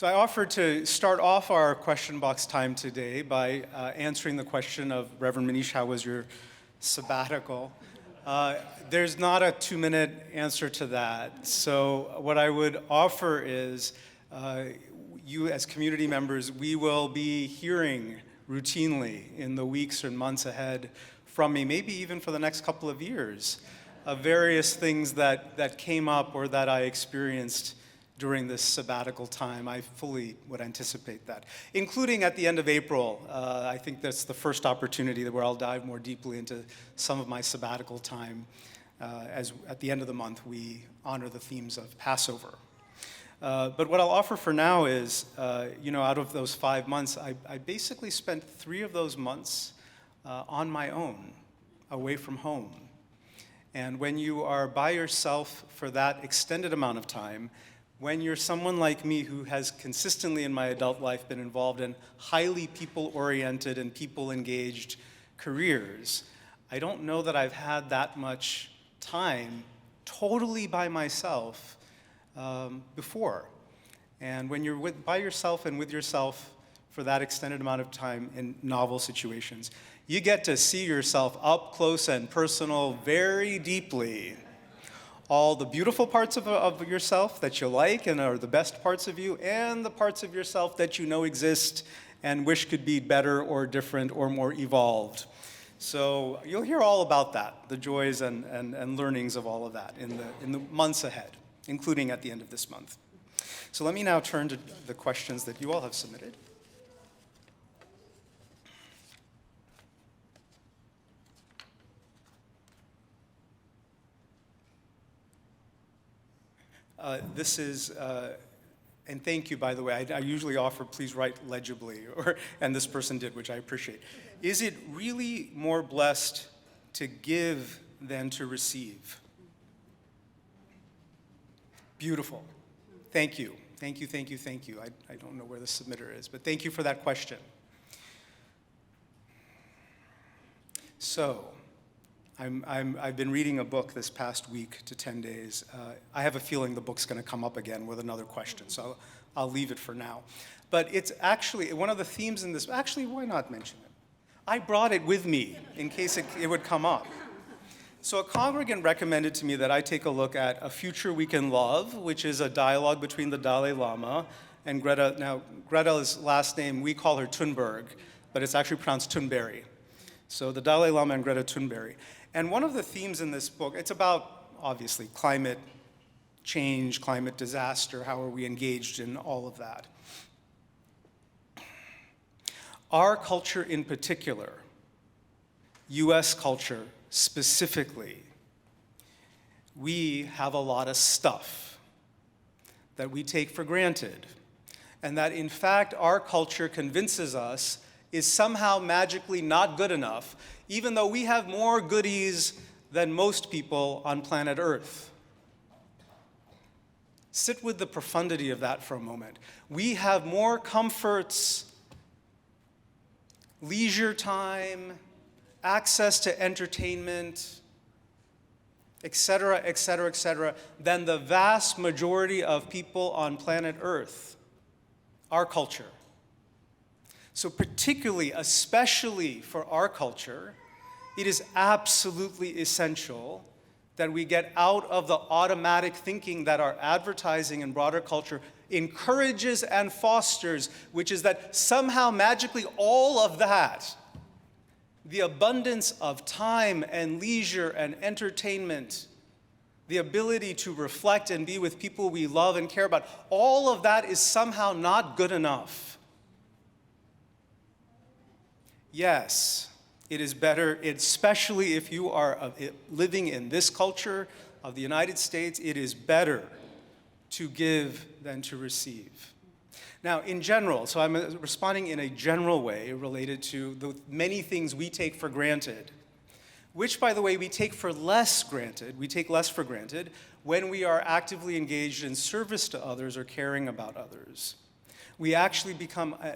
So I offered to start off our question box time today by answering the question of Reverend Manish, how was your sabbatical? There's not a 2-minute answer to that. So what I would offer is you as community members, we will be hearing routinely in the weeks and months ahead from me, maybe even for the next couple of years, of various things that came up or that I experienced during this sabbatical time. I fully would anticipate that, including at the end of April. I think that's the first opportunity where I'll dive more deeply into some of my sabbatical time, as at the end of the month we honor the themes of Passover. But what I'll offer for now is, out of those 5 months, I basically spent 3 of those months on my own, away from home. And when you are by yourself for that extended amount of time, when you're someone like me who has consistently in my adult life been involved in highly people-oriented and people-engaged careers, I don't know that I've had that much time totally by myself before. And when you're by yourself and with yourself for that extended amount of time in novel situations, you get to see yourself up close and personal very deeply. All the beautiful parts of yourself that you like and are the best parts of you, and the parts of yourself that you know exist and wish could be better or different or more evolved. So you'll hear all about that, the joys and learnings of all of that in the months ahead, including at the end of this month. So let me now turn to the questions that you all have submitted. This is, and thank you, by the way, I usually offer please write legibly, and this person did, which I appreciate. Is it really more blessed to give than to receive? Beautiful. Thank you. Thank you, thank you, thank you. I don't know where the submitter is, but thank you for that question. So, I've been reading a book this past week to 10 days. I have a feeling the book's going to come up again with another question, so I'll leave it for now. But it's actually, one of the themes in this, actually, why not mention it? I brought it with me in case it would come up. So a congregant recommended to me that I take a look at A Future We Can Love, which is a dialogue between the Dalai Lama and Greta. Now, Greta's last name, we call her Thunberg, but it's actually pronounced Thunberry. So the Dalai Lama and Greta Thunberg. And one of the themes in this book, it's about, obviously, climate change, climate disaster, how are we engaged in all of that. Our culture in particular, US culture specifically, we have a lot of stuff that we take for granted, and that in fact our culture convinces us is somehow magically not good enough, even though we have more goodies than most people on planet Earth. Sit with the profundity of that for a moment. We have more comforts, leisure time, access to entertainment, et cetera, than the vast majority of people on planet Earth, our culture. So particularly, especially for our culture, it is absolutely essential that we get out of the automatic thinking that our advertising and broader culture encourages and fosters, which is that somehow magically all of that, the abundance of time and leisure and entertainment, the ability to reflect and be with people we love and care about, all of that is somehow not good enough. Yes, it is better, especially if you are living in this culture of the United States, it is better to give than to receive. Now, in general, so I'm responding in a general way related to the many things we take for granted, which, by the way, we take less for granted when we are actively engaged in service to others or caring about others. We actually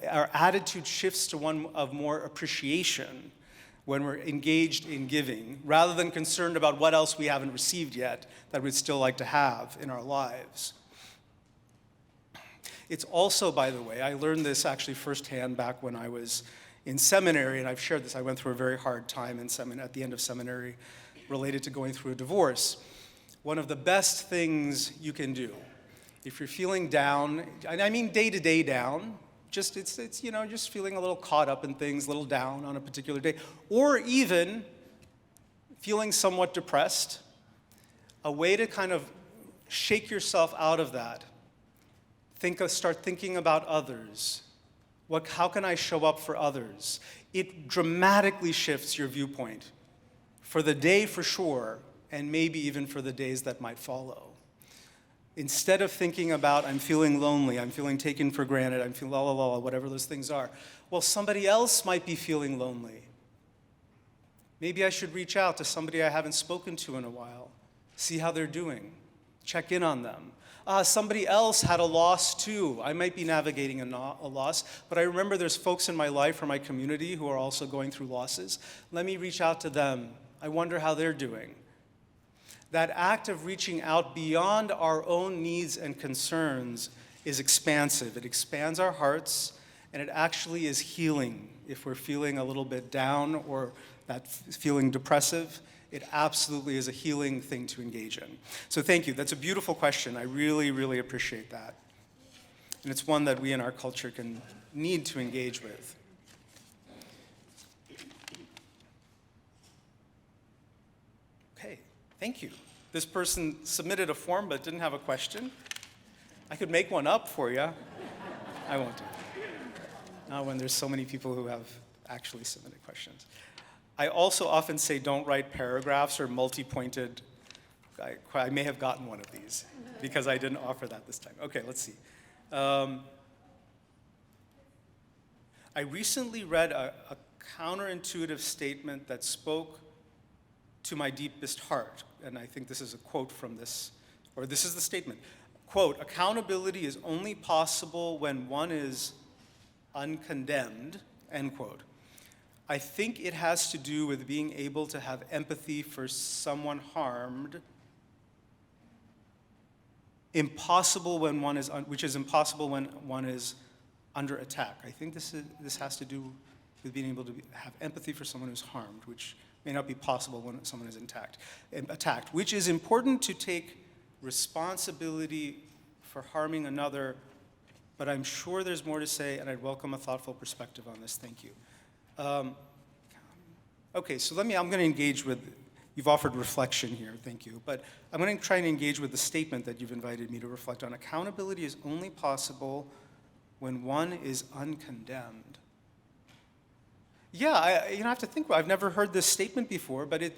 our attitude shifts to one of more appreciation when we're engaged in giving, rather than concerned about what else we haven't received yet that we'd still like to have in our lives. It's also, by the way, I learned this actually firsthand back when I was in seminary, and I've shared this. I went through a very hard time at the end of seminary related to going through a divorce. One of the best things you can do, if you're feeling down, and I mean day-to-day down, just just feeling a little caught up in things, a little down on a particular day, or even feeling somewhat depressed, a way to kind of shake yourself out of that. Start thinking about others. How can I show up for others? It dramatically shifts your viewpoint for the day for sure, and maybe even for the days that might follow. Instead of thinking about, I'm feeling lonely, I'm feeling taken for granted, I'm feeling la la la, whatever those things are. Well, somebody else might be feeling lonely. Maybe I should reach out to somebody I haven't spoken to in a while, see how they're doing, check in on them. Somebody else had a loss too. I might be navigating a loss, but I remember there's folks in my life or my community who are also going through losses. Let me reach out to them. I wonder how they're doing. That act of reaching out beyond our own needs and concerns is expansive. It expands our hearts, and it actually is healing. If we're feeling a little bit down or that feeling depressive, it absolutely is a healing thing to engage in. So thank you. That's a beautiful question. I really, really appreciate that. And it's one that we in our culture need to engage with. Okay, thank you. This person submitted a form but didn't have a question. I could make one up for you. I won't do it. Not when there's so many people who have actually submitted questions. I also often say don't write paragraphs or multi-pointed. I may have gotten one of these because I didn't offer that this time. Okay, let's see. I recently read a counterintuitive statement that spoke to my deepest heart, and I think this is a quote from this, or this is the statement. Quote, accountability is only possible when one is uncondemned, end quote. I think it has to do with being able to have empathy for someone harmed, which is impossible when one is under attack. I think this has to do with being able to have empathy for someone who's harmed, which may not be possible when someone is attacked, which is important to take responsibility for harming another, but I'm sure there's more to say, and I'd welcome a thoughtful perspective on this. Thank you. Okay, so I'm going to engage with, you've offered reflection here, thank you, but I'm going to try and engage with the statement that you've invited me to reflect on. Accountability is only possible when one is uncondemned. Yeah, I have to think, I've never heard this statement before, but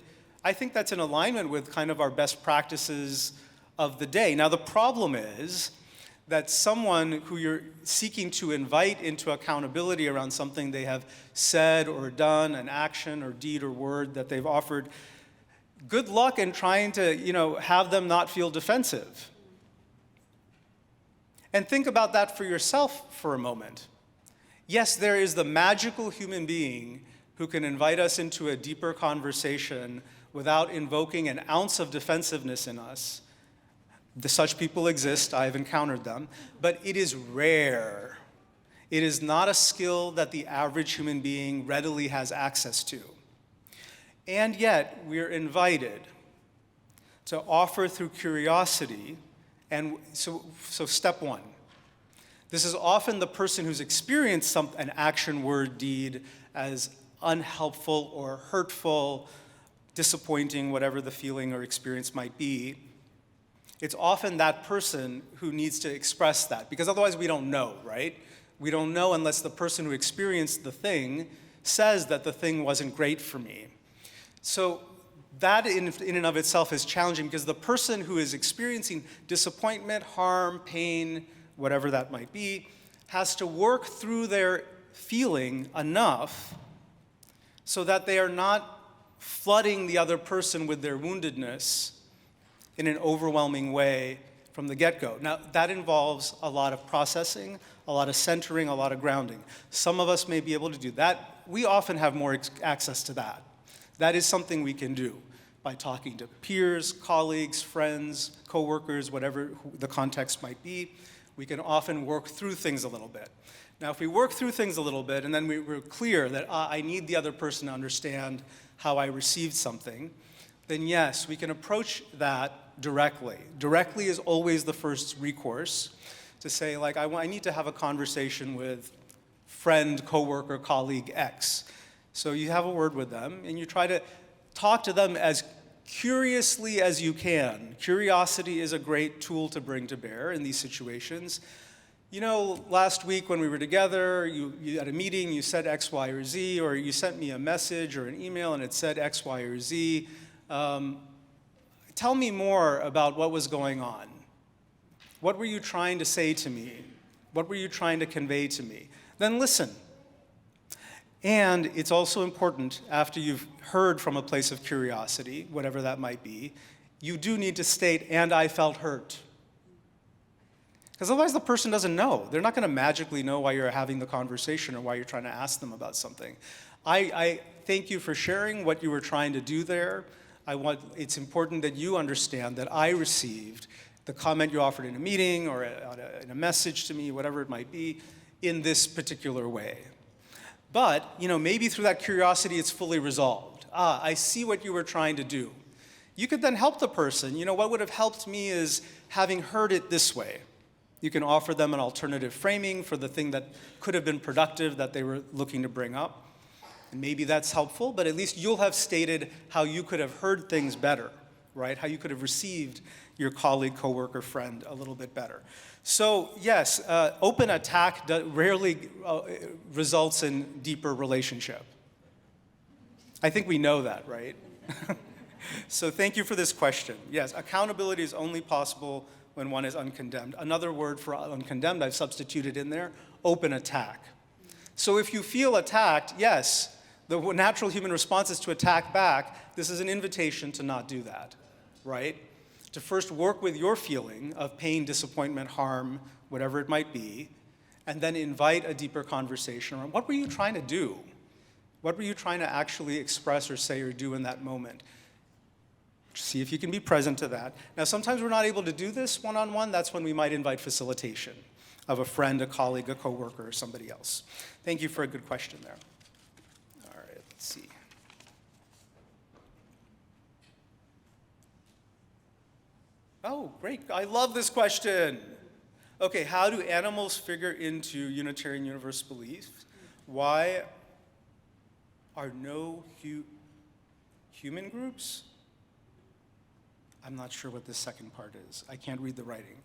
I think that's in alignment with kind of our best practices of the day. Now, the problem is that someone who you're seeking to invite into accountability around something they have said or done, an action or deed or word that they've offered, good luck in trying to, have them not feel defensive. And think about that for yourself for a moment. Yes, there is the magical human being who can invite us into a deeper conversation without invoking an ounce of defensiveness in us. Such people exist, I've encountered them, but it is rare. It is not a skill that the average human being readily has access to. And yet, we're invited to offer through curiosity, and so step one. This is often the person who's experienced an action, word, deed as unhelpful or hurtful, disappointing, whatever the feeling or experience might be. It's often that person who needs to express that, because otherwise we don't know, right? We don't know unless the person who experienced the thing says that the thing wasn't great for me. So that in and of itself is challenging, because the person who is experiencing disappointment, harm, pain, whatever that might be, has to work through their feeling enough so that they are not flooding the other person with their woundedness in an overwhelming way from the get-go. Now, that involves a lot of processing, a lot of centering, a lot of grounding. Some of us may be able to do that. We often have more access to that. That is something we can do by talking to peers, colleagues, friends, coworkers, whatever the context might be. we can often work through things a little bit. Now, if we work through things a little bit and then we're clear that I need the other person to understand how I received something, then yes, we can approach that directly. Directly is always the first recourse to say, like, I need to have a conversation with friend, coworker, colleague X. So you have a word with them, and you try to talk to them as curiously as you can. Curiosity is a great tool to bring to bear in these situations. You know, last week when we were together, you at a meeting, you said X, Y, or Z, or you sent me a message or an email and it said X, Y, or Z. Tell me more about what was going on. What were you trying to say to me? What were you trying to convey to me? Then listen. And it's also important, after you've heard from a place of curiosity, whatever that might be, you do need to state, and I felt hurt. Because otherwise the person doesn't know. They're not going to magically know why you're having the conversation or why you're trying to ask them about something. I thank you for sharing what you were trying to do there. It's important that you understand that I received the comment you offered in a meeting or in a message to me, whatever it might be, in this particular way. But, you know, maybe through that curiosity it's fully resolved. I see what you were trying to do. You could then help the person. You know, what would have helped me is having heard it this way. You can offer them an alternative framing for the thing that could have been productive that they were looking to bring up. And maybe that's helpful, but at least you'll have stated how you could have heard things better, right? How you could have received your colleague, coworker, friend a little bit better. So yes, open attack rarely results in deeper relationship. I think we know that, right? So thank you for this question. Yes, accountability is only possible when one is uncondemned. Another word for uncondemned I've substituted in there, open attack. So if you feel attacked, yes, the natural human response is to attack back. This is an invitation to not do that, right? To first work with your feeling of pain, disappointment, harm, whatever it might be, and then invite a deeper conversation around what were you trying to do? What were you trying to actually express or say or do in that moment? See if you can be present to that. Now, sometimes we're not able to do this one-on-one. That's when we might invite facilitation of a friend, a colleague, a coworker, or somebody else. Thank you for a good question there. All right, let's see. Oh, great. I love this question. Okay, how do animals figure into Unitarian Universalist beliefs? Why are no human groups? I'm not sure what this second part is. I can't read the writing.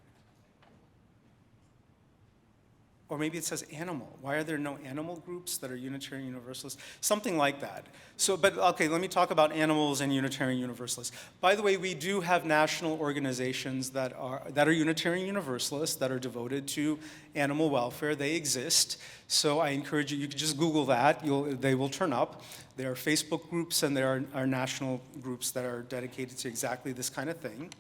Or maybe it says animal. Why are there no animal groups that are Unitarian Universalists? Something like that. So, but okay, let me talk about animals and Unitarian Universalists. By the way, we do have national organizations that are Unitarian Universalists that are devoted to animal welfare. They exist. So I encourage you, you can just Google that. They will turn up. There are Facebook groups and there are national groups that are dedicated to exactly this kind of thing.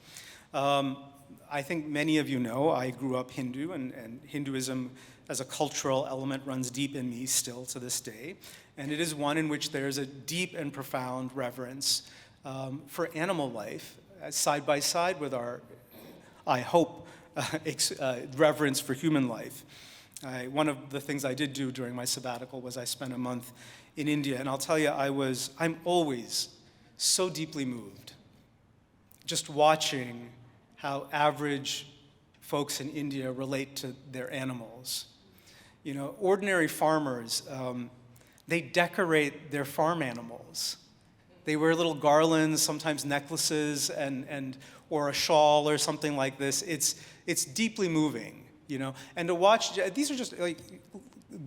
I think many of you know I grew up Hindu, and Hinduism as a cultural element runs deep in me still to this day. And it is one in which there's a deep and profound reverence for animal life, side by side with our, I hope, reverence for human life. One of the things I did do during my sabbatical was I spent a month in India, and I'll tell you, I'm always so deeply moved just watching how average folks in India relate to their animals. You know, ordinary farmers, they decorate their farm animals. They wear little garlands, sometimes necklaces, or a shawl or something like this. It's deeply moving, you know. And to watch, these are just like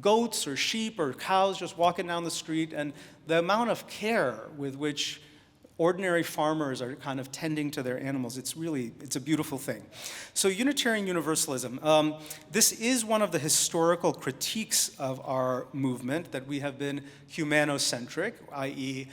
goats or sheep or cows just walking down the street, and the amount of care with which ordinary farmers are kind of tending to their animals. It's a beautiful thing. So Unitarian Universalism, this is one of the historical critiques of our movement, that we have been humanocentric, i.e.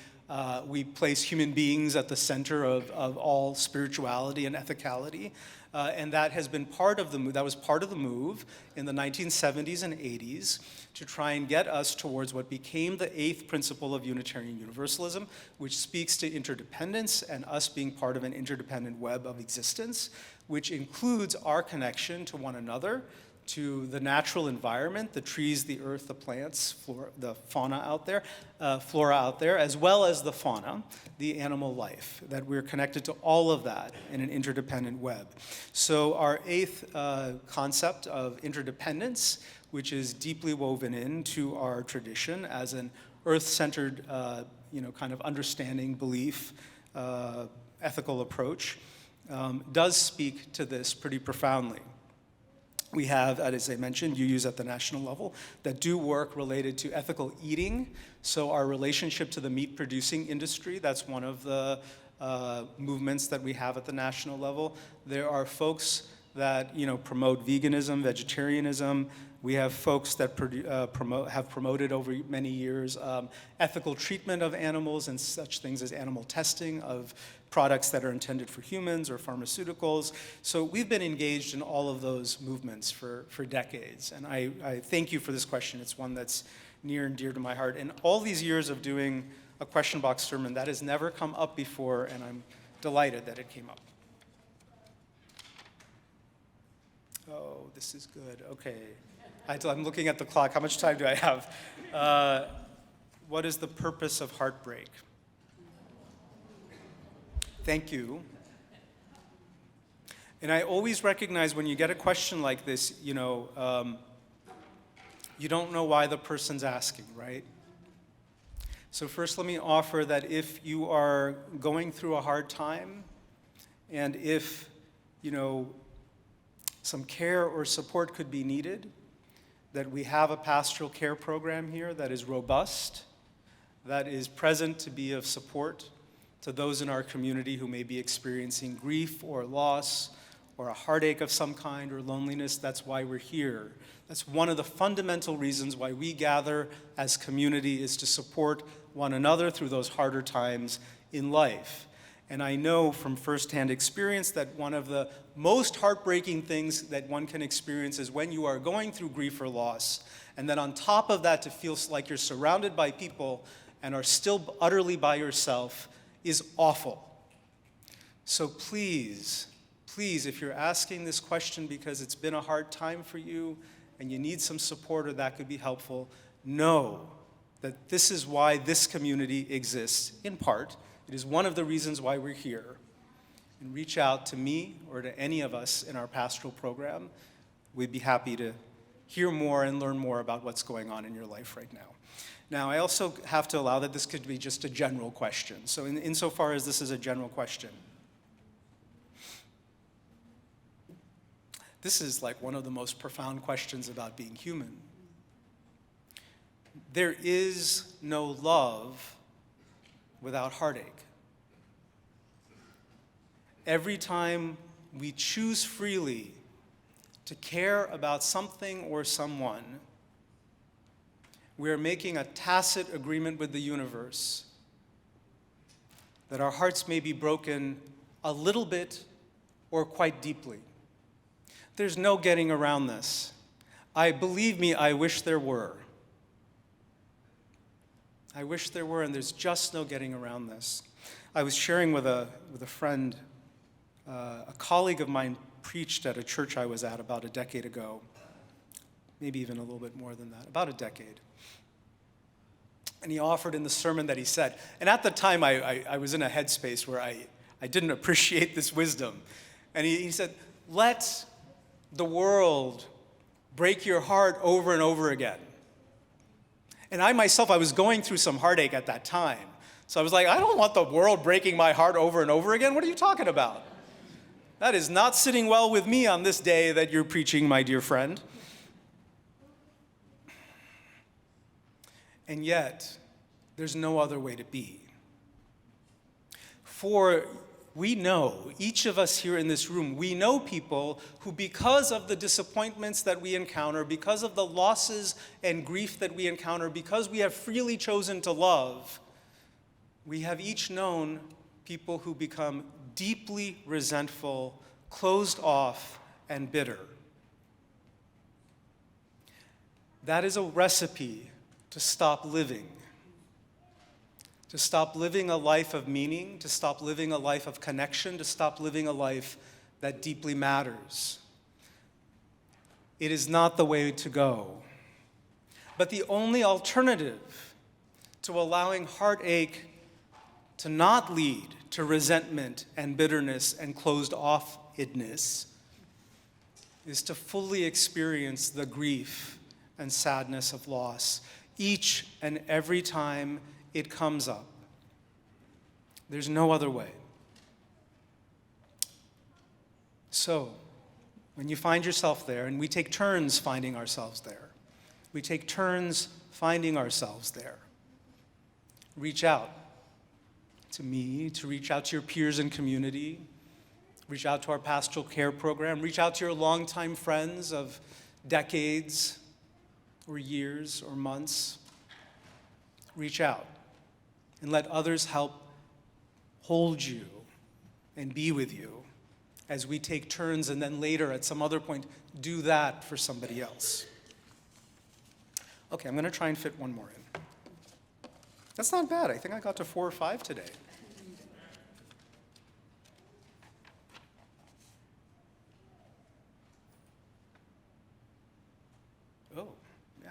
We place human beings at the center of all spirituality and ethicality. And that has been part of the move. That was part of the move in the 1970s and 80s to try and get us towards what became the eighth principle of Unitarian Universalism, which speaks to interdependence and us being part of an interdependent web of existence, which includes our connection to one another, to the natural environment, the trees, the earth, the plants, the fauna out there, flora out there, as well as the fauna, the animal life, that we're connected to all of that in an interdependent web. So our eighth concept of interdependence, which is deeply woven into our tradition as an earth-centered, kind of understanding, belief, ethical approach, does speak to this pretty profoundly. We have, as I mentioned, UUs at the national level that do work related to ethical eating. So our relationship to the meat-producing industry, that's one of the movements that we have at the national level. There are folks that promote veganism, vegetarianism. We have folks that have promoted over many years ethical treatment of animals and such things as animal testing of products that are intended for humans or pharmaceuticals. So we've been engaged in all of those movements for decades. And I thank you for this question. It's one that's near and dear to my heart. And all these years of doing a question box sermon, that has never come up before, and I'm delighted that it came up. Oh, this is good. Okay. I'm looking at the clock. How much time do I have? What is the purpose of heartbreak? Thank you. And I always recognize when you get a question like this, you don't know why the person's asking, right? So first, let me offer that if you are going through a hard time, and if, some care or support could be needed, that we have a pastoral care program here that is robust, that is present to be of support to those in our community who may be experiencing grief or loss or a heartache of some kind or loneliness. That's why we're here. That's one of the fundamental reasons why we gather as community, is to support one another through those harder times in life. And I know from firsthand experience that one of the most heartbreaking things that one can experience is when you are going through grief or loss, and then on top of that to feel like you're surrounded by people and are still utterly by yourself is awful. So please, if you're asking this question because it's been a hard time for you and you need some support or that could be helpful, know that this is why this community exists, in part. It is one of the reasons why we're here. And reach out to me or to any of us in our pastoral program. We'd be happy to hear more and learn more about what's going on in your life right now. Now, I also have to allow that this could be just a general question. So insofar as this is a general question, this is like one of the most profound questions about being human. There is no love without heartache. Every time we choose freely to care about something or someone, we are making a tacit agreement with the universe that our hearts may be broken a little bit or quite deeply. There's no getting around this. Believe me, I wish there were. I wish there were, and there's just no getting around this. I was sharing with a friend, a colleague of mine preached at a church I was at about a decade ago, maybe even a little bit more than that, about a decade. And he offered in the sermon that he said, and at the time I was in a headspace where I didn't appreciate this wisdom. And he said, let the world break your heart over and over again. And I was going through some heartache at that time. So I was like, I don't want the world breaking my heart over and over again. What are you talking about? That is not sitting well with me on this day that you're preaching, my dear friend. And yet, there's no other way to be. For we know, each of us here in this room, we know people who, because of the disappointments that we encounter, because of the losses and grief that we encounter, because we have freely chosen to love, we have each known people who become deeply resentful, closed off, and bitter. That is a recipe to stop living a life of meaning, to stop living a life of connection, to stop living a life that deeply matters. It is not the way to go. But the only alternative to allowing heartache to not lead to resentment and bitterness and closed-offedness is to fully experience the grief and sadness of loss each and every time it comes up. There's no other way. So, when you find yourself there, and we take turns finding ourselves there, reach out to me, to reach out to your peers and community, reach out to our pastoral care program, reach out to your longtime friends of decades or years or months. Reach out and let others help hold you and be with you as we take turns and then later at some other point do that for somebody else. Okay, I'm going to try and fit one more in. That's not bad. I think I got to 4 or 5 today. Oh, yeah.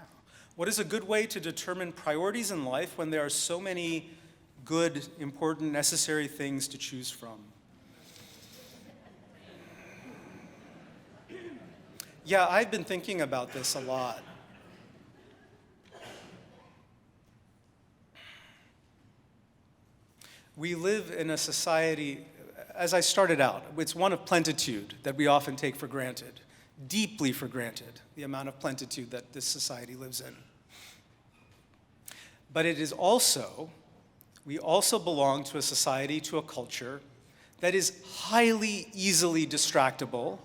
What is a good way to determine priorities in life when there are so many good, important, necessary things to choose from? Yeah, I've been thinking about this a lot. We live in a society, as I started out, it's one of plenitude that we often take for granted, deeply for granted, the amount of plenitude that this society lives in. But it is also, we also belong to a society, to a culture that is highly easily distractible.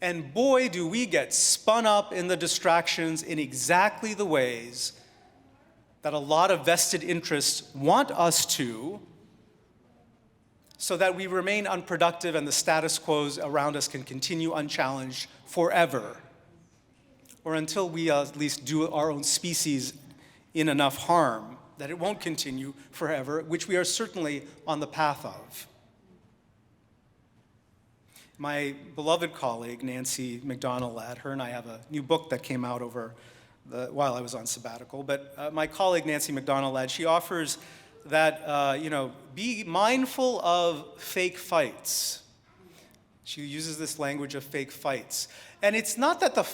And boy, do we get spun up in the distractions in exactly the ways that a lot of vested interests want us to, so that we remain unproductive and the status quo around us can continue unchallenged forever, or until we at least do our own species in enough harm that it won't continue forever, which we are certainly on the path of. My beloved colleague, Nancy McDonald-Ladd, her and I have a new book that came out while I was on sabbatical, but my colleague, Nancy McDonald-Ladd, she offers that, be mindful of fake fights. She uses this language of fake fights. And it's not that a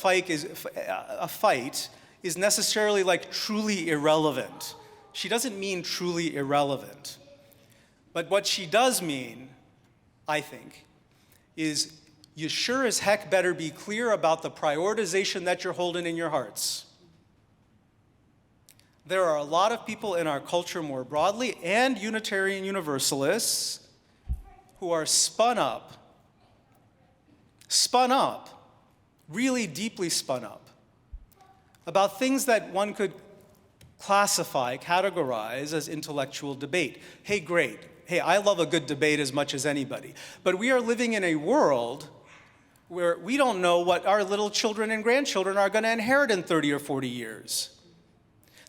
fight is necessarily like truly irrelevant. She doesn't mean truly irrelevant. But what she does mean, I think, is you sure as heck better be clear about the prioritization that you're holding in your hearts. There are a lot of people in our culture more broadly, and Unitarian Universalists, who are spun up, really deeply spun up, about things that one could categorize as intellectual debate. Hey, great. Hey, I love a good debate as much as anybody. But we are living in a world where we don't know what our little children and grandchildren are going to inherit in 30 or 40 years.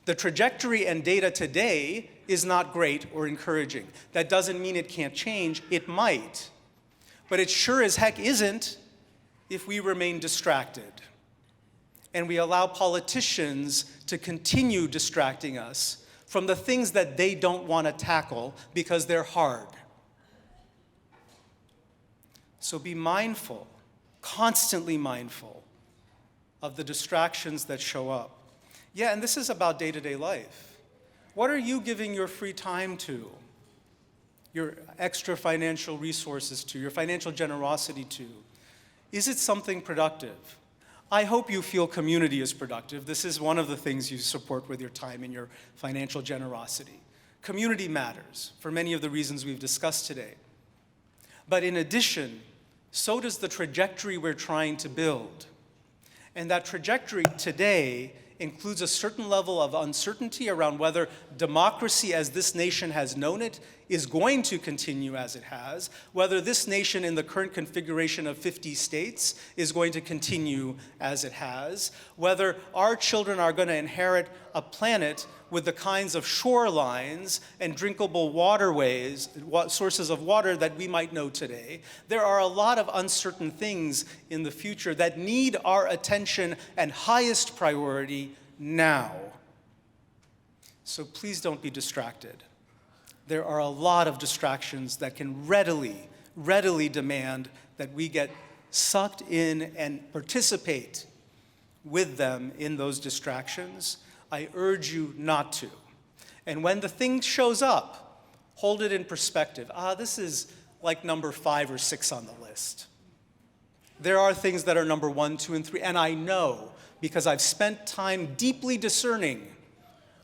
The trajectory and data today is not great or encouraging. That doesn't mean it can't change. It might. But it sure as heck isn't if we remain distracted and we allow politicians to continue distracting us from the things that they don't want to tackle because they're hard. So be mindful, constantly mindful of the distractions that show up. Yeah, and this is about day-to-day life. What are you giving your free time to, your extra financial resources to, your financial generosity to? Is it something productive? I hope you feel community is productive. This is one of the things you support with your time and your financial generosity. Community matters for many of the reasons we've discussed today. But in addition, so does the trajectory we're trying to build. And that trajectory today includes a certain level of uncertainty around whether democracy as this nation has known it is going to continue as it has, whether this nation in the current configuration of 50 states is going to continue as it has, whether our children are going to inherit a planet with the kinds of shorelines and drinkable waterways, sources of water that we might know today. There are a lot of uncertain things in the future that need our attention and highest priority now. So please don't be distracted. There are a lot of distractions that can readily demand that we get sucked in and participate with them in those distractions. I urge you not to. And when the thing shows up, hold it in perspective. This is like number 5 or 6 on the list. There are things that are number 1, 2, and 3, and I know because I've spent time deeply discerning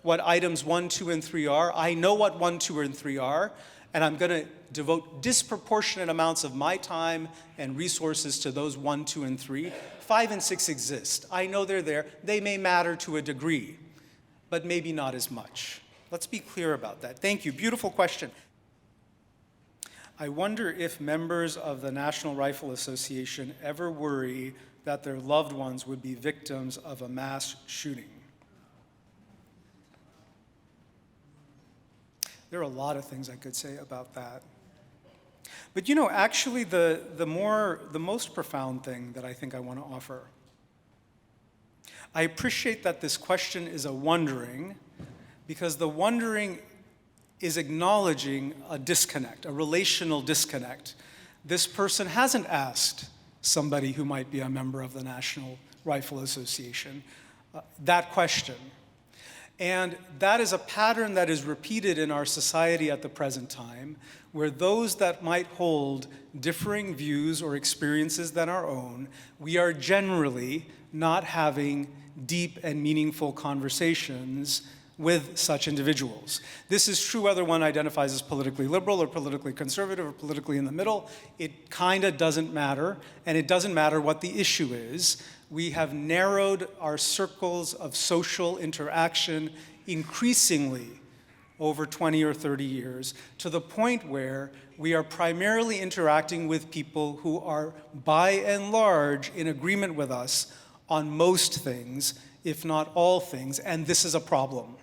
what items 1, 2, and 3 are. I know what 1, 2, and 3 are, and I'm going to devote disproportionate amounts of my time and resources to those 1, 2, and 3. 5 and 6 exist. I know they're there. They may matter to a degree, but maybe not as much. Let's be clear about that. Thank you. Beautiful question. I wonder if members of the National Rifle Association ever worry that their loved ones would be victims of a mass shooting. There are a lot of things I could say about that. But you know, actually the most profound thing that I think I want to offer, I appreciate that this question is a wondering, because the wondering is acknowledging a disconnect, a relational disconnect. This person hasn't asked somebody who might be a member of the National Rifle Association that question. And that is a pattern that is repeated in our society at the present time, where those that might hold differing views or experiences than our own, we are generally not having deep and meaningful conversations with such individuals. This is true whether one identifies as politically liberal or politically conservative or politically in the middle. It kind of doesn't matter, and it doesn't matter what the issue is. We have narrowed our circles of social interaction increasingly over 20 or 30 years to the point where we are primarily interacting with people who are, by and large, in agreement with us on most things, if not all things, and this is a problem.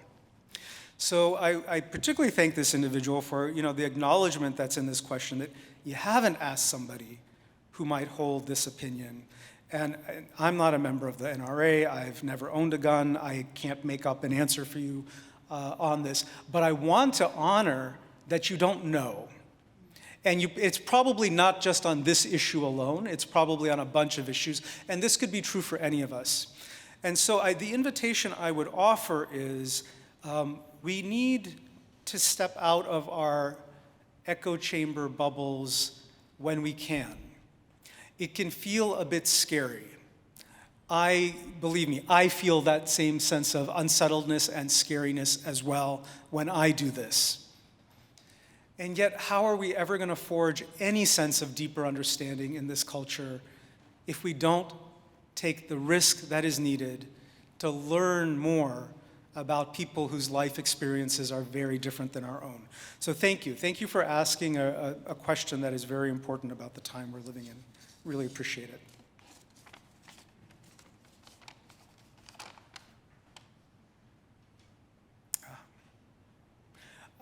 So I particularly thank this individual for the acknowledgement that's in this question, that you haven't asked somebody who might hold this opinion. And I'm not a member of the NRA. I've never owned a gun. I can't make up an answer for you on this. But I want to honor that you don't know. And it's probably not just on this issue alone. It's probably on a bunch of issues. And this could be true for any of us. And so the invitation I would offer is we need to step out of our echo chamber bubbles when we can. It can feel a bit scary. Believe me, I feel that same sense of unsettledness and scariness as well when I do this. And yet, how are we ever going to forge any sense of deeper understanding in this culture if we don't take the risk that is needed to learn more about people whose life experiences are very different than our own? So thank you. Thank you for asking a question that is very important about the time we're living in. Really appreciate it.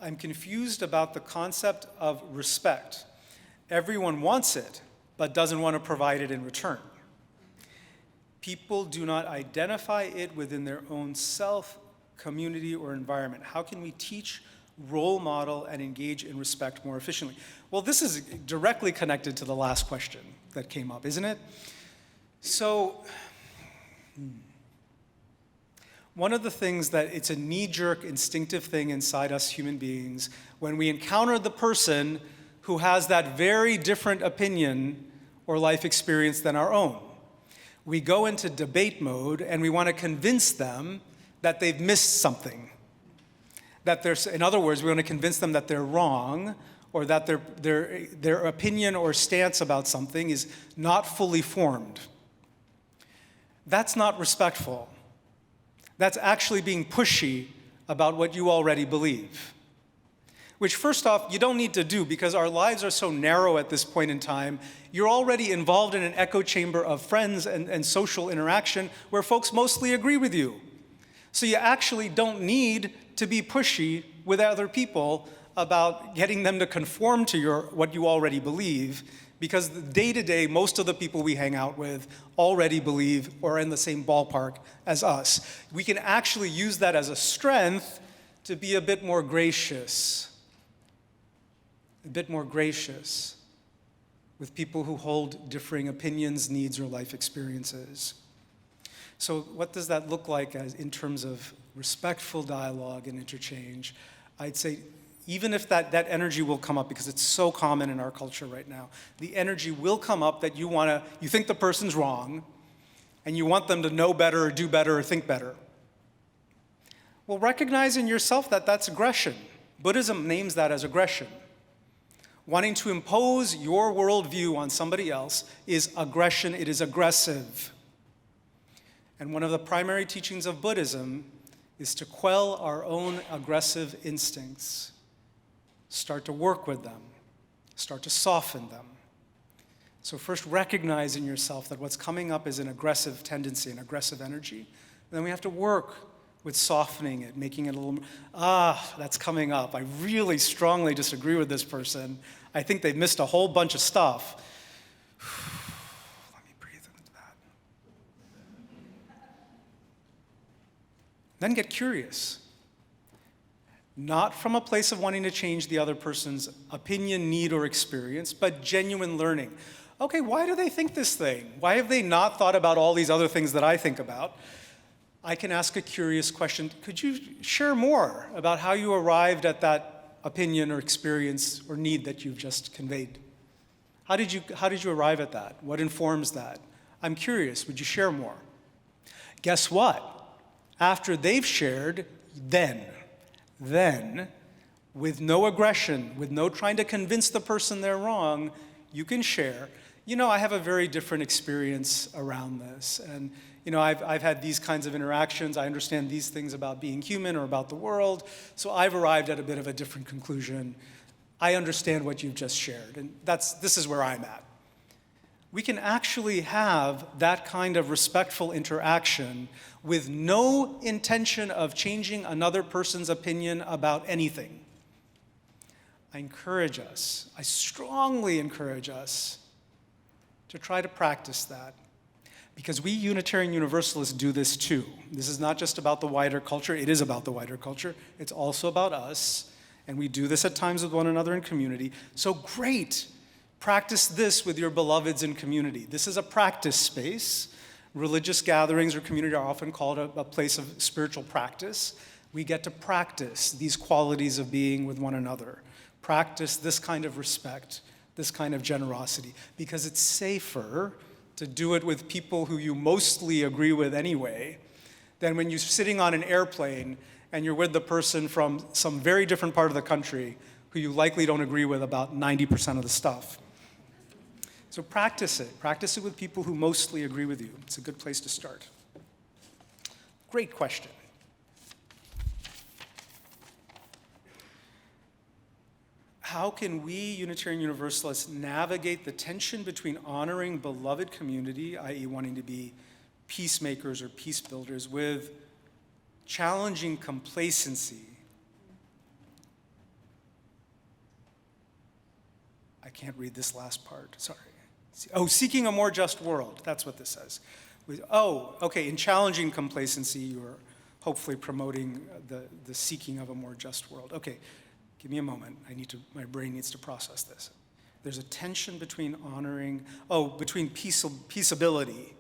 I'm confused about the concept of respect. Everyone wants it, but doesn't want to provide it in return. People do not identify it within their own self, community, or environment. How can we teach, role model, and engage in respect more efficiently? Well, this is directly connected to the last question that came up, isn't it? So, one of the things that it's a knee-jerk, instinctive thing inside us human beings, when we encounter the person who has that very different opinion or life experience than our own, we go into debate mode and we want to convince them that they've missed something. In other words, we want to convince them that they're wrong, or that their opinion or stance about something is not fully formed. That's not respectful. That's actually being pushy about what you already believe. Which, first off, you don't need to do, because our lives are so narrow at this point in time. You're already involved in an echo chamber of friends and social interaction where folks mostly agree with you. So you actually don't need to be pushy with other people about getting them to conform to what you already believe, because day to day, most of the people we hang out with already believe or are in the same ballpark as us. We can actually use that as a strength to be a bit more gracious with people who hold differing opinions, needs, or life experiences. So what does that look like in terms of respectful dialogue and interchange? I'd say even if that energy will come up, because it's so common in our culture right now, the energy will come up that you think the person's wrong, and you want them to know better or do better or think better. Well, recognize in yourself that that's aggression. Buddhism names that as aggression. Wanting to impose your worldview on somebody else is aggression. It is aggressive. And one of the primary teachings of Buddhism is to quell our own aggressive instincts. Start to work with them. Start to soften them. So first recognize in yourself that what's coming up is an aggressive tendency, an aggressive energy. And then we have to work with softening it, making it a little, that's coming up. I really strongly disagree with this person. I think they've missed a whole bunch of stuff. Let me breathe into that. Then get curious. Not from a place of wanting to change the other person's opinion, need, or experience, but genuine learning. Okay, why do they think this thing? Why have they not thought about all these other things that I think about? I can ask a curious question. Could you share more about how you arrived at that opinion or experience or need that you've just conveyed? How did you arrive at that? What informs that? I'm curious. Would you share more? Guess what? After they've shared, then, with no aggression, with no trying to convince the person they're wrong, you can share. I have a very different experience around this. And I've had these kinds of interactions. I understand these things about being human or about the world. So I've arrived at a bit of a different conclusion. I understand what you've just shared. And this is where I'm at. We can actually have that kind of respectful interaction with no intention of changing another person's opinion about anything. I strongly encourage us to try to practice that. Because we Unitarian Universalists do this too. This is not just about the wider culture. It is about the wider culture. It's also about us. And we do this at times with one another in community. So great. Practice this with your beloveds in community. This is a practice space. Religious gatherings or community are often called a place of spiritual practice. We get to practice these qualities of being with one another. Practice this kind of respect, this kind of generosity, because it's safer to do it with people who you mostly agree with anyway than when you're sitting on an airplane and you're with the person from some very different part of the country who you likely don't agree with about 90% of the stuff. So practice it. Practice it with people who mostly agree with you. It's a good place to start. Great question. How can we Unitarian Universalists navigate the tension between honoring beloved community, i.e. wanting to be peacemakers or peace builders, with challenging complacency? I can't read this last part, sorry. Seeking a more just world, that's what this says. In challenging complacency, you're hopefully promoting the seeking of a more just world. Okay. Give me a moment. My brain needs to process this. There's a tension between between peaceability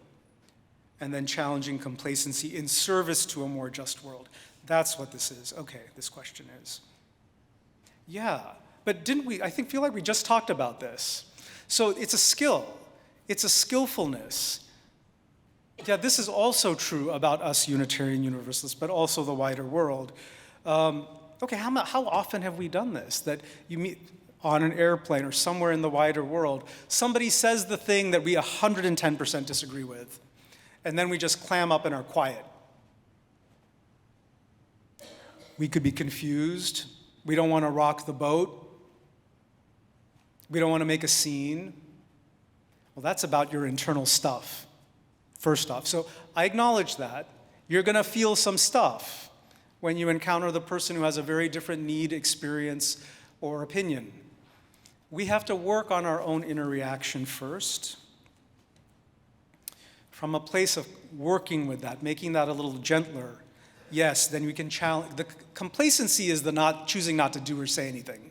and then challenging complacency in service to a more just world. That's what this is. Okay, this question is. Yeah, but feel like we just talked about this. So it's a skill. It's a skillfulness. Yeah, this is also true about us Unitarian Universalists, but also the wider world. How often have we done this? That you meet on an airplane or somewhere in the wider world, somebody says the thing that we 110% disagree with, and then we just clam up and are quiet. We could be confused. We don't want to rock the boat. We don't want to make a scene. Well, that's about your internal stuff, first off. So I acknowledge that. You're going to feel some stuff when you encounter the person who has a very different need, experience, or opinion. We have to work on our own inner reaction first. From a place of working with that, making that a little gentler, yes, then we can challenge. The complacency is the choosing not to do or say anything.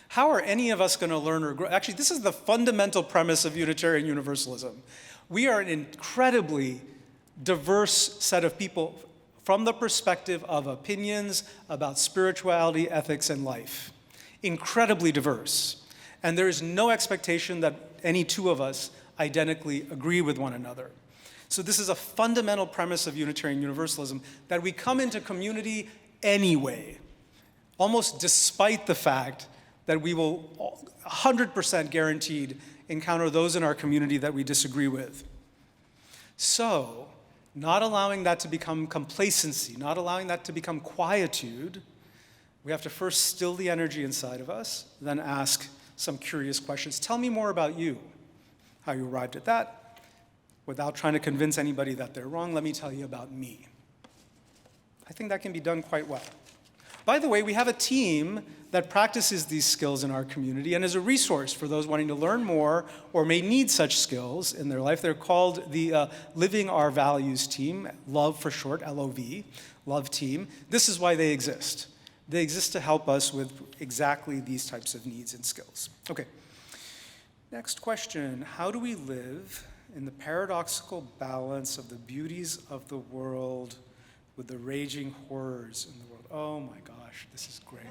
How are any of us going to learn or grow? Actually, this is the fundamental premise of Unitarian Universalism. We are an incredibly diverse set of people from the perspective of opinions about spirituality, ethics, and life. Incredibly diverse. And there is no expectation that any two of us identically agree with one another. So this is a fundamental premise of Unitarian Universalism, that we come into community anyway, almost despite the fact that we will 100% guaranteed encounter those in our community that we disagree with. So, not allowing that to become complacency, not allowing that to become quietude, we have to first still the energy inside of us, then ask some curious questions. Tell me more about you, how you arrived at that. Without trying to convince anybody that they're wrong, let me tell you about me. I think that can be done quite well. By the way, we have a team that practices these skills in our community and is a resource for those wanting to learn more or may need such skills in their life. They're called the Living Our Values Team, LOVE for short, L-O-V, LOVE Team. This is why they exist. They exist to help us with exactly these types of needs and skills. Okay, next question. How do we live in the paradoxical balance of the beauties of the world with the raging horrors in the world? Oh my gosh, this is great.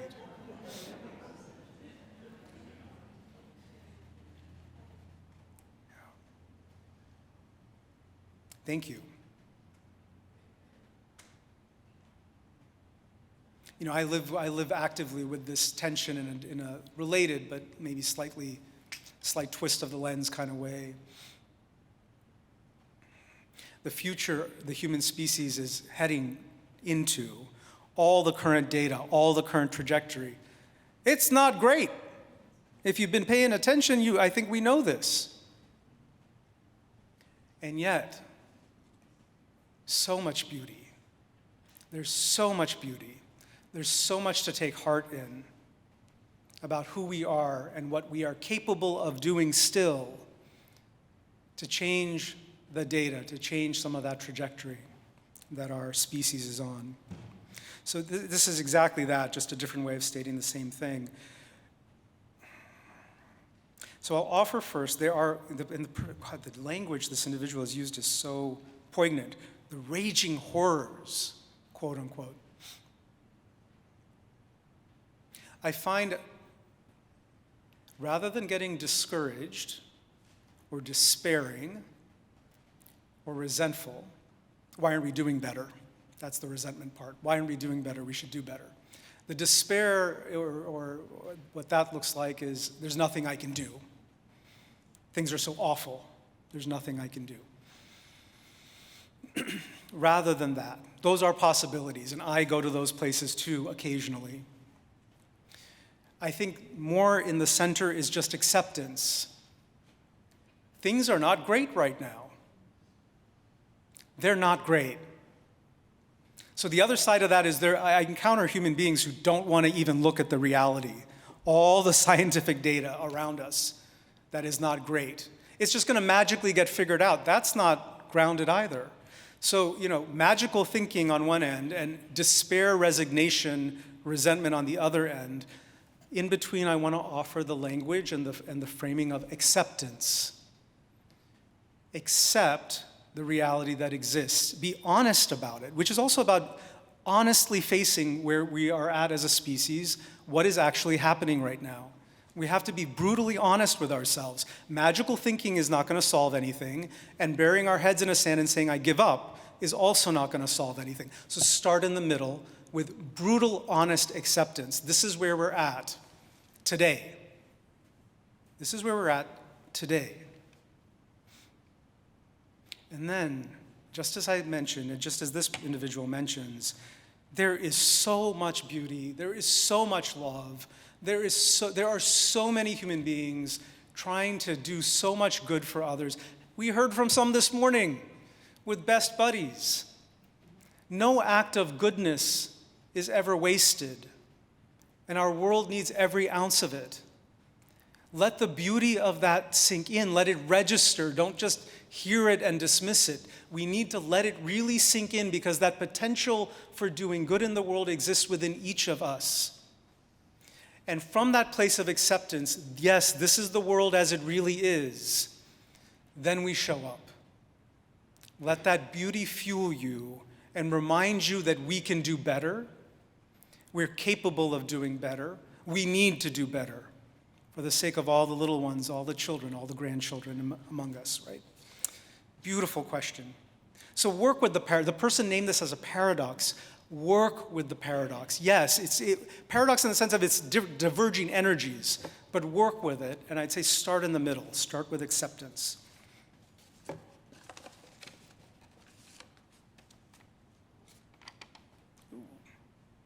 Thank you. You know, I live actively with this tension in a related but maybe slight twist of the lens kind of way. The future the human species is heading into, all the current data, all the current trajectory, it's not great. If you've been paying attention, I think we know this. And yet, so much beauty. There's so much beauty. There's so much to take heart in about who we are and what we are capable of doing still to change the data, to change some of that trajectory that our species is on. So this is exactly that, just a different way of stating the same thing. So I'll offer first, the language this individual has used is so poignant. The raging horrors, quote unquote. I find, rather than getting discouraged or despairing or resentful, why aren't we doing better? That's the resentment part. Why aren't we doing better? We should do better. The despair, or what that looks like, is there's nothing I can do. Things are so awful, there's nothing I can do. Rather than that, those are possibilities, and I go to those places too occasionally. I think more in the center is just acceptance. Things are not great right now. They're not great. So the other side of that is I encounter human beings who don't want to even look at the reality, all the scientific data around us that is not great. It's just going to magically get figured out. That's not grounded either. So, magical thinking on one end and despair, resignation, resentment on the other end. In between, I want to offer the language and the framing of acceptance. Accept the reality that exists. Be honest about it, which is also about honestly facing where we are at as a species, what is actually happening right now. We have to be brutally honest with ourselves. Magical thinking is not going to solve anything, and burying our heads in the sand and saying, I give up, is also not going to solve anything. So start in the middle with brutal, honest acceptance. This is where we're at today. This is where we're at today. And then, just as I mentioned, and just as this individual mentions, there is so much beauty, there is so much love, there are so many human beings trying to do so much good for others. We heard from some this morning with best buddies. No act of goodness is ever wasted, and our world needs every ounce of it. Let the beauty of that sink in. Let it register. Don't just hear it and dismiss it. We need to let it really sink in, because that potential for doing good in the world exists within each of us. And from that place of acceptance, yes, this is the world as it really is, then we show up. Let that beauty fuel you and remind you that we can do better. We're capable of doing better. We need to do better for the sake of all the little ones, all the children, all the grandchildren among us, right? Beautiful question. So work with the person named this as a paradox. Work with the paradox. Yes, paradox in the sense of it's diverging energies, but work with it, and I'd say start in the middle. Start with acceptance. Ooh,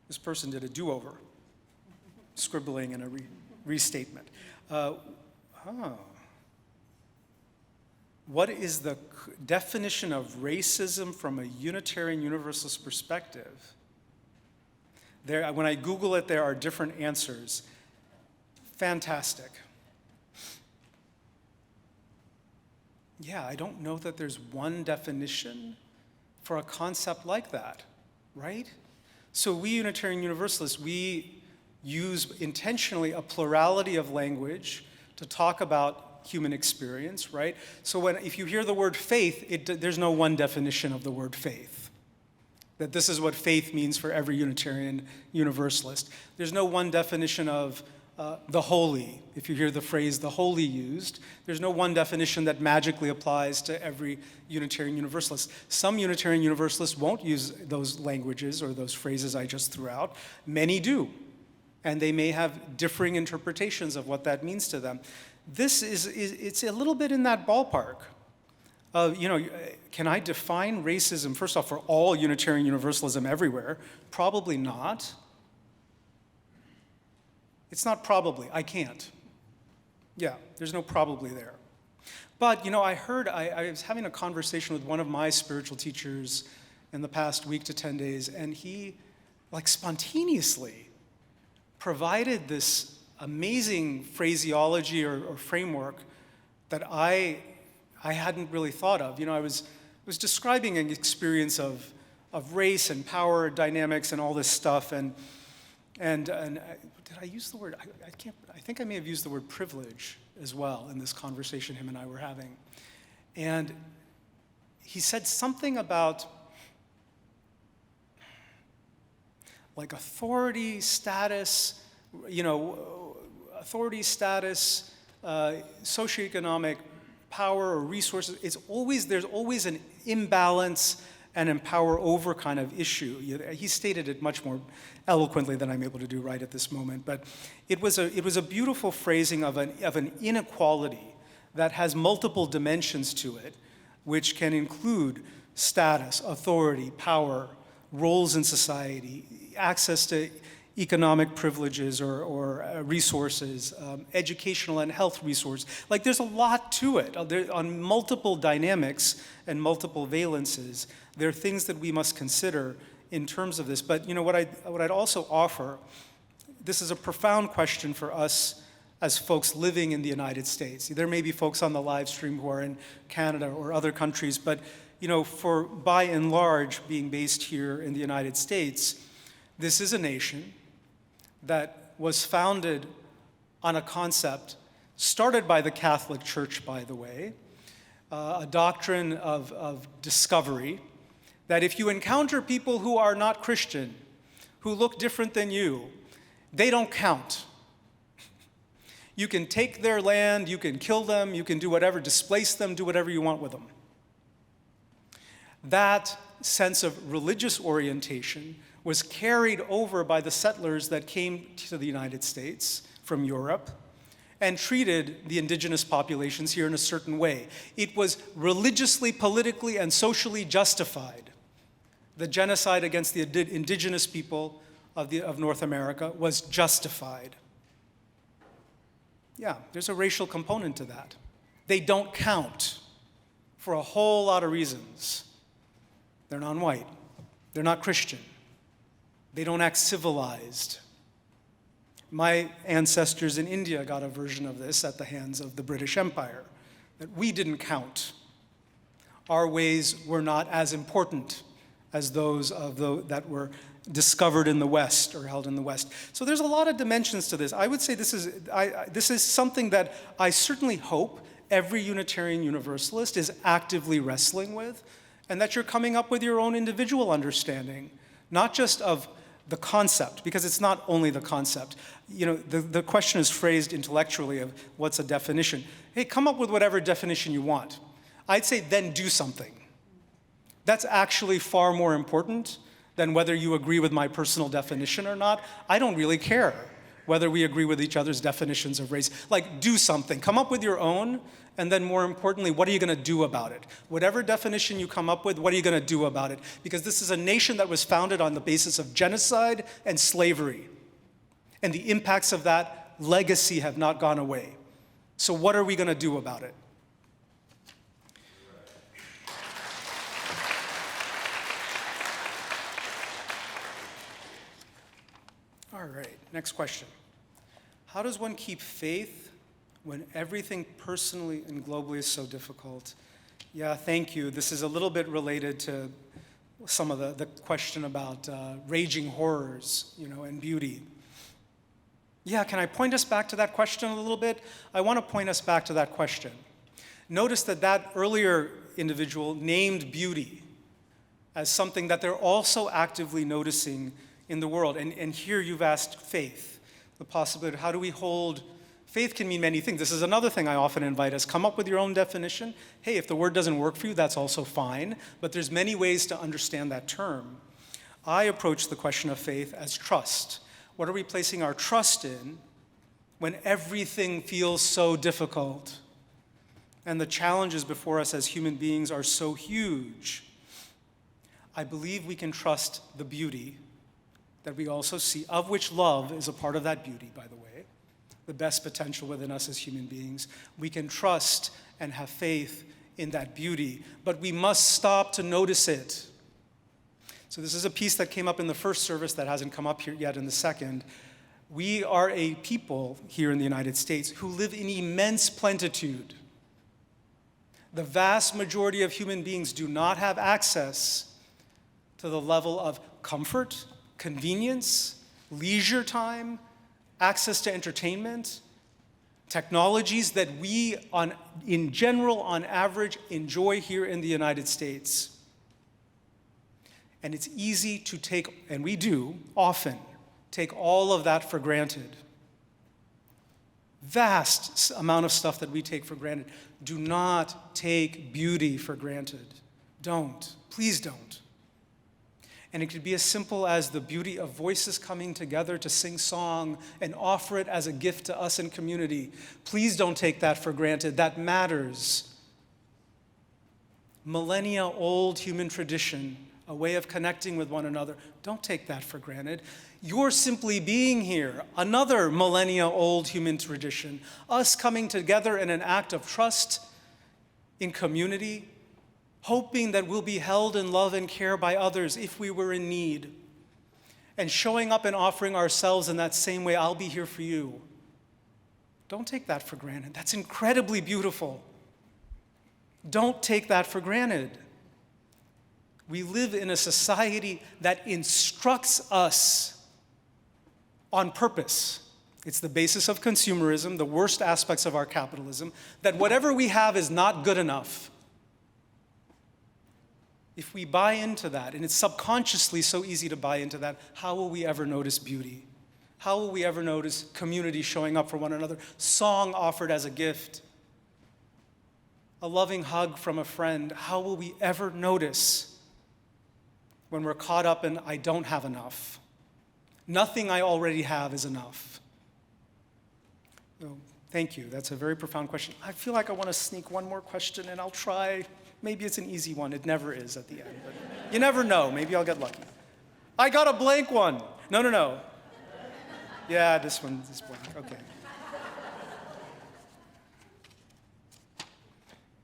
this person did a do-over, scribbling in a restatement. What is the definition of racism from a Unitarian Universalist perspective? When I Google it, there are different answers. Fantastic. Yeah, I don't know that there's one definition for a concept like that, right? So we Unitarian Universalists, we use intentionally a plurality of language to talk about human experience, right? So if you hear the word faith, there's no one definition of the word faith. That this is what faith means for every Unitarian Universalist. There's no one definition of the holy. If you hear the phrase the holy used, there's no one definition that magically applies to every Unitarian Universalist. Some Unitarian Universalists won't use those languages or those phrases I just threw out. Many do. And they may have differing interpretations of what that means to them. It's a little bit in that ballpark. Can I define racism, first off, for all Unitarian Universalism everywhere? Probably not. It's not probably. I can't. Yeah, there's no probably there. But, I was having a conversation with one of my spiritual teachers in the past week to 10 days, and he, spontaneously provided this amazing phraseology or framework that I hadn't really thought of. I was describing an experience of race and power dynamics and all this stuff, and did I use the word? I think I may have used the word privilege as well in this conversation him and I were having. And he said something about authority status, socioeconomic power or resources. There's always an imbalance and an power over kind of issue. He stated it much more eloquently than I'm able to do right at this moment. But it was a beautiful phrasing of an inequality that has multiple dimensions to it, which can include status, authority, power, roles in society, access to economic privileges or resources, educational and health resources. There's a lot to it. On multiple dynamics and multiple valences, there are things that we must consider in terms of this. But what I'd also offer, this is a profound question for us as folks living in the United States. There may be folks on the live stream who are in Canada or other countries, but for by and large being based here in the United States, this is a nation that was founded on a concept started by the Catholic Church, by the way, a doctrine of discovery, that if you encounter people who are not Christian, who look different than you, they don't count. You can take their land, you can kill them, you can do whatever, displace them, do whatever you want with them. That sense of religious orientation was carried over by the settlers that came to the United States from Europe and treated the indigenous populations here in a certain way. It was religiously, politically, and socially justified the genocide against the indigenous people of North America was justified. Yeah, there's a racial component to that. They don't count for a whole lot of reasons. They're non-white. They're not Christian. They don't act civilized. My ancestors in India got a version of this at the hands of the British Empire, that we didn't count. Our ways were not as important as those that were discovered in the West or held in the West. So there's a lot of dimensions to this. I would say this is something that I certainly hope every Unitarian Universalist is actively wrestling with, and that you're coming up with your own individual understanding, not just of the concept, because it's not only the concept. You know, the question is phrased intellectually of what's a definition. Hey, come up with whatever definition you want. I'd say then do something. That's actually far more important than whether you agree with my personal definition or not. I don't really care whether we agree with each other's definitions of race. Like, do something. Come up with your own, and then more importantly, what are you going to do about it? Whatever definition you come up with, what are you going to do about it? Because this is a nation that was founded on the basis of genocide and slavery. And the impacts of that legacy have not gone away. So what are we going to do about it? All right, next question. How does one keep faith when everything personally and globally is so difficult? Yeah, thank you. This is a little bit related to some of the question about raging horrors, and beauty. Yeah, can I point us back to that question a little bit? I want to point us back to that question. Notice that earlier individual named beauty as something that they're also actively noticing in the world. And here you've asked faith, the possibility of how do we hold. Faith can mean many things. This is another thing I often invite us. Come up with your own definition. Hey, if the word doesn't work for you, that's also fine. But there's many ways to understand that term. I approach the question of faith as trust. What are we placing our trust in when everything feels so difficult and the challenges before us as human beings are so huge? I believe we can trust the beauty that we also see, of which love is a part of that beauty, by the way, the best potential within us as human beings. We can trust and have faith in that beauty, but we must stop to notice it. So this is a piece that came up in the first service that hasn't come up here yet in the second. We are a people here in the United States who live in immense plenitude. The vast majority of human beings do not have access to the level of comfort, convenience, leisure time, access to entertainment, technologies that we, in general, on average, enjoy here in the United States. And it's easy to take, and we do often, take all of that for granted. Vast amount of stuff that we take for granted. Do not take beauty for granted. Don't. Please don't. And it could be as simple as the beauty of voices coming together to sing song and offer it as a gift to us in community. Please don't take that for granted. That matters. Millennia-old human tradition, a way of connecting with one another. Don't take that for granted. You're simply being here, another millennia-old human tradition. Us coming together in an act of trust in community, hoping that we'll be held in love and care by others if we were in need, and showing up and offering ourselves in that same way. I'll be here for you. Don't take that for granted. That's incredibly beautiful. Don't take that for granted. We live in a society that instructs us on purpose. It's the basis of consumerism, the worst aspects of our capitalism, that whatever we have is not good enough. If we buy into that, and it's subconsciously so easy to buy into that, how will we ever notice beauty? How will we ever notice community showing up for one another, song offered as a gift, a loving hug from a friend? How will we ever notice when we're caught up in, I don't have enough? Nothing I already have is enough. So, thank you. That's a very profound question. I feel like I want to sneak one more question, and I'll try. Maybe it's an easy one. It never is at the end. But You never know. Maybe I'll get lucky. I got a blank one. No. Yeah, this one is blank. Okay.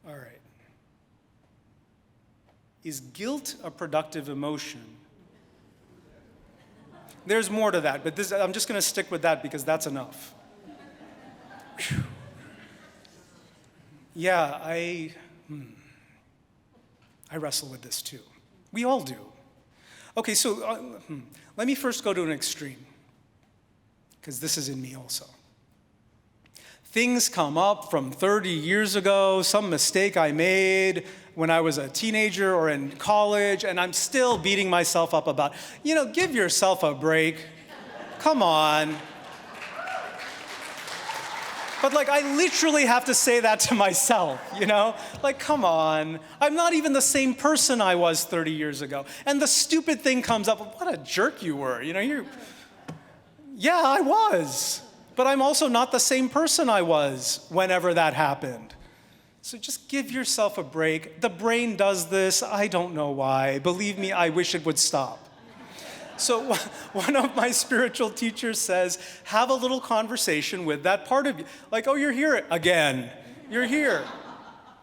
All right. Is guilt a productive emotion? There's more to that, but I'm just going to stick with that because that's enough. Whew. Yeah, I wrestle with this too. We all do. Okay, so let me first go to an extreme, because this is in me also. Things come up from 30 years ago, some mistake I made when I was a teenager or in college, and I'm still beating myself up about, give yourself a break. Come on. But I literally have to say that to myself, come on. I'm not even the same person I was 30 years ago. And the stupid thing comes up, what a jerk you were. Yeah, I was. But I'm also not the same person I was whenever that happened. So just give yourself a break. The brain does this. I don't know why. Believe me, I wish it would stop. So one of my spiritual teachers says, have a little conversation with that part of you. Oh, you're here again. You're here.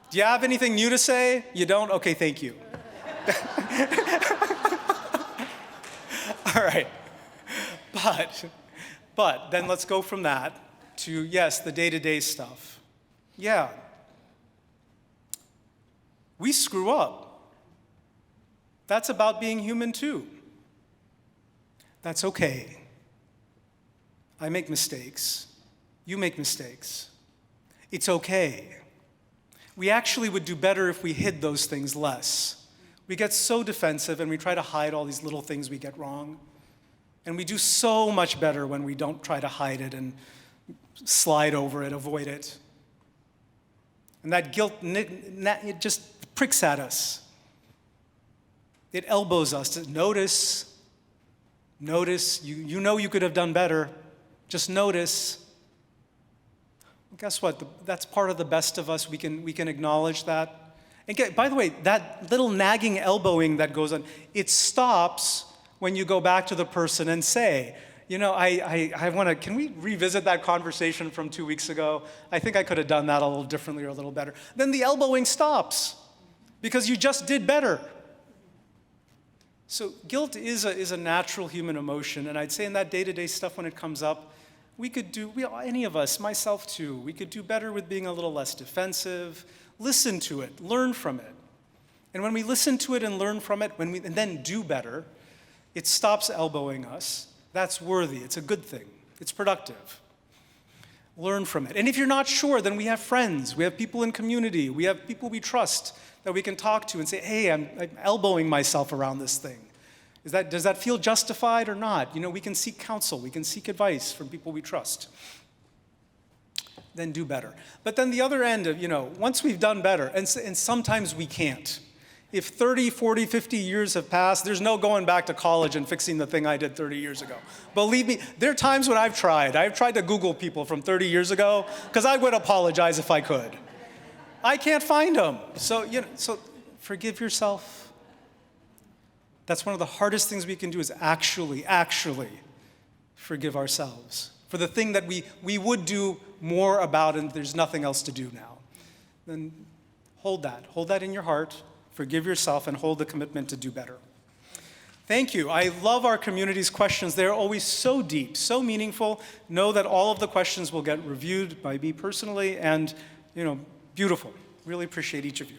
Do you have anything new to say? You don't? Okay, thank you. All right. But then let's go from that to, yes, the day-to-day stuff. Yeah. We screw up. That's about being human too. That's okay. I make mistakes. You make mistakes. It's okay. We actually would do better if we hid those things less. We get so defensive and we try to hide all these little things we get wrong. And we do so much better when we don't try to hide it and slide over it, avoid it. And that guilt, it just pricks at us. It elbows us to notice, you could have done better. Just notice. Well, guess what? That's part of the best of us. We can acknowledge that. And by the way, that little nagging elbowing that goes on, it stops when you go back to the person and say, can we revisit that conversation from 2 weeks ago? I think I could have done that a little differently or a little better. Then the elbowing stops because you just did better. So guilt is a natural human emotion, and I'd say in that day-to-day stuff when it comes up, any of us, myself too, we could do better with being a little less defensive, listen to it, learn from it. And when we listen to it and learn from it, and then do better, it stops elbowing us. That's worthy. It's a good thing. It's productive. Learn from it. And if you're not sure, then we have friends. We have people in community. We have people we trust that we can talk to and say, hey, I'm elbowing myself around this thing. Does that feel justified or not? We can seek counsel. We can seek advice from people we trust. Then do better. But then the other end of, once we've done better, and sometimes we can't. If 30, 40, 50 years have passed, there's no going back to college and fixing the thing I did 30 years ago. Believe me, there are times when I've tried. I've tried to Google people from 30 years ago because I would apologize if I could. I can't find them. So forgive yourself. That's one of the hardest things we can do is actually forgive ourselves for the thing that we would do more about and there's nothing else to do now. Then hold that in your heart. Forgive yourself and hold the commitment to do better. Thank you. I love our community's questions. They're always so deep, so meaningful. Know that all of the questions will get reviewed by me personally and, beautiful. Really appreciate each of you.